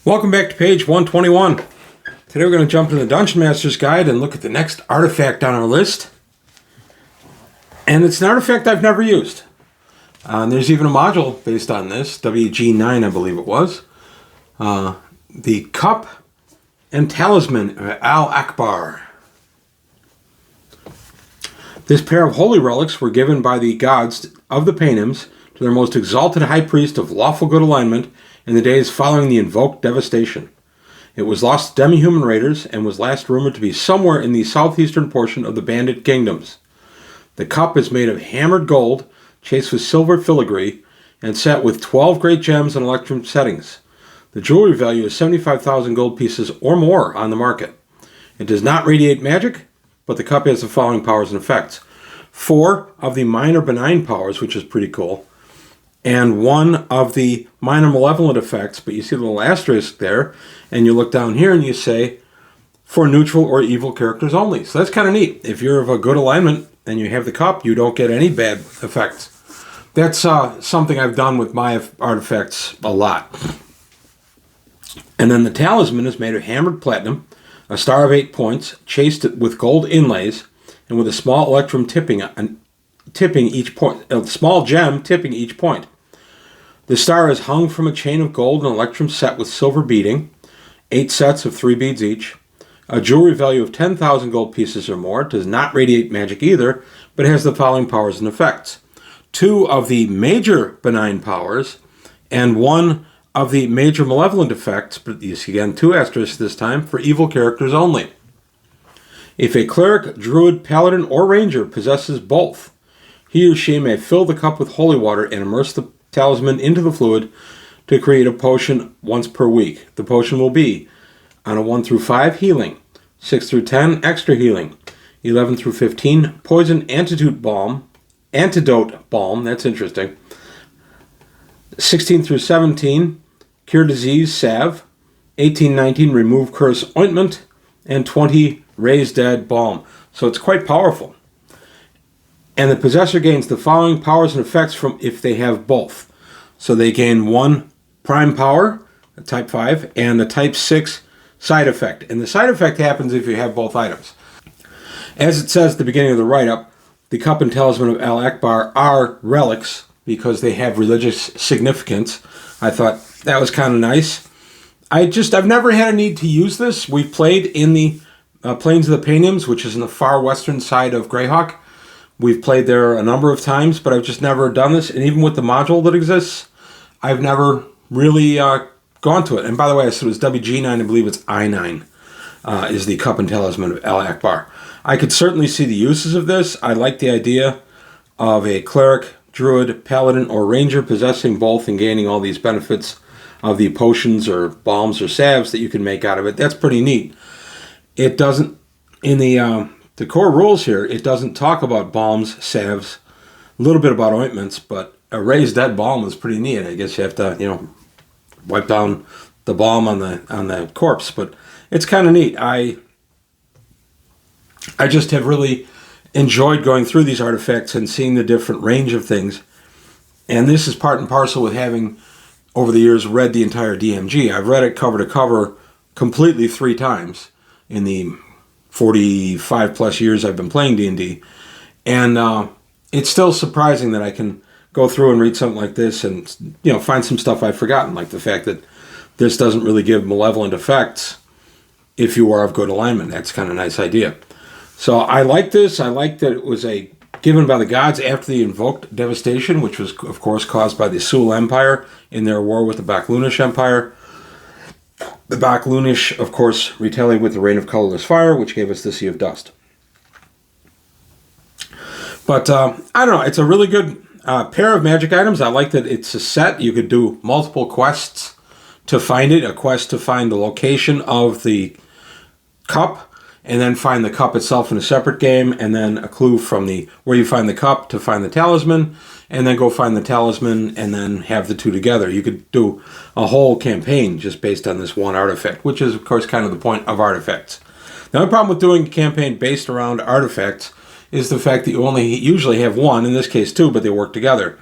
Welcome back to page 121. Today we're going to jump into the Dungeon Master's Guide and look at the next artifact on our list. And it's an artifact I've never used. And there's even a module based on this, WG9 I believe it was. The Cup and Talisman of Akbar. This pair of holy relics were given by the gods of the Paynims to their most exalted high priest of lawful good alignment in the days following the invoked devastation. It was lost to demi-human raiders and was last rumored to be somewhere in the southeastern portion of the Bandit Kingdoms. The cup is made of hammered gold, chased with silver filigree, and set with 12 great gems and electrum settings. The jewelry value is 75,000 gold pieces or more on the market. It does not radiate magic, but the cup has the following powers and effects. 4 of the minor benign powers, which is pretty cool, and 1 of the minor malevolent effects, but you see the little asterisk there, and you look down here and you say, for neutral or evil characters only. So that's kind of neat. If you're of a good alignment and you have the cup, you don't get any bad effects. That's something I've done with my artifacts a lot. And then the talisman is made of hammered platinum, a star of 8 points, chased with gold inlays, and with a small electrum tipping each point, a small gem tipping each point. The star is hung from a chain of gold and electrum set with silver beading, 8 sets of 3 beads each. A jewelry value of 10,000 gold pieces or more. It does not radiate magic either, but has the following powers and effects. 2 of the major benign powers, and 1 of the major malevolent effects, but you see again 2 asterisks this time, for evil characters only. If a cleric, druid, paladin, or ranger possesses both, he or she may fill the cup with holy water and immerse the talisman into the fluid to create a potion once per week. The potion will be on a 1 through 5 healing, 6 through 10 extra healing, 11 through 15 poison antidote balm, that's interesting, 16 through 17 cure disease salve, 18-19 remove curse ointment, and 20 raise dead balm. So it's quite powerful. And the possessor gains the following powers and effects from if they have both. So they gain 1 prime power, a type 5, and a type 6 side effect. And the side effect happens if you have both items. As it says at the beginning of the write-up, the Cup and Talisman of Akbar are relics because they have religious significance. I thought that was kind of nice. I've never had a need to use this. We've played in the Plains of the Paynims, which is in the far western side of Greyhawk. We've played there a number of times, but I've just never done this. And even with the module that exists, I've never really gone to it. And by the way, I said it was WG9, I believe it's I9, is the Cup and Talisman of Akbar. I could certainly see the uses of this. I like the idea of a cleric, druid, paladin, or ranger possessing both and gaining all these benefits of the potions or balms or salves that you can make out of it. That's pretty neat. It doesn't, in the core rules here, it doesn't talk about balms, salves, a little bit about ointments, but a raised dead balm is pretty neat. I guess you have to, wipe down the balm on the corpse, but it's kind of neat. I just have really enjoyed going through these artifacts and seeing the different range of things. And this is part and parcel with having, over the years, read the entire DMG. I've read it cover to cover completely 3 times in the 45 plus years I've been playing D&D. And it's still surprising that I can go through and read something like this and find some stuff I've forgotten, like the fact that this doesn't really give malevolent effects if you are of good alignment. That's kind of a nice idea. So I like this. I like that it was given by the gods after the invoked devastation, which was, of course, caused by the Sul Empire in their war with the Baklunish Empire. The Baklunish, of course, retaliated with the Rain of Colorless Fire, which gave us the Sea of Dust. But, I don't know, it's a really good pair of magic items. I like that it's a set. You could do multiple quests to find it. A quest to find the location of the cup, and then find the cup itself in a separate game, and then a clue from where you find the cup to find the talisman, and then go find the talisman, and then have the 2 together. You could do a whole campaign just based on this one artifact, which is, of course, kind of the point of artifacts. The only problem with doing a campaign based around artifacts is the fact that you only usually have 1, in this case 2, but they work together.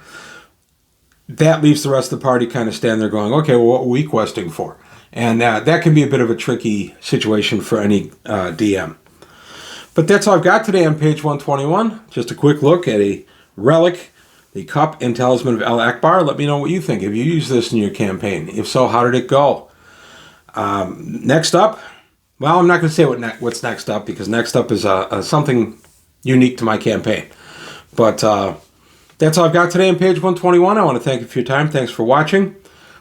That leaves the rest of the party kind of stand there going, okay, well, what are we questing for? And that can be a bit of a tricky situation for any DM. But that's all I've got today on page 121. Just a quick look at a relic, the Cup and Talisman of El Akbar. Let me know what you think. Have you used this in your campaign? If so, how did it go? Next up, well, I'm not going to say what's next up, because next up is something unique to my campaign. But that's all I've got today on page 121. I want to thank you for your time. Thanks for watching.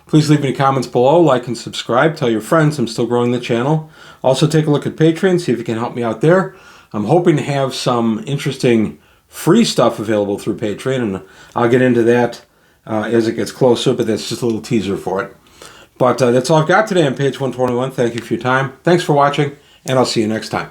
Please leave any comments below, like and subscribe. Tell your friends I'm still growing the channel. Also, take a look at Patreon, see if you can help me out there. I'm hoping to have some interesting free stuff available through Patreon, and I'll get into that as it gets closer, but that's just a little teaser for it. But that's all I've got today on page 121. Thank you for your time. Thanks for watching, and I'll see you next time.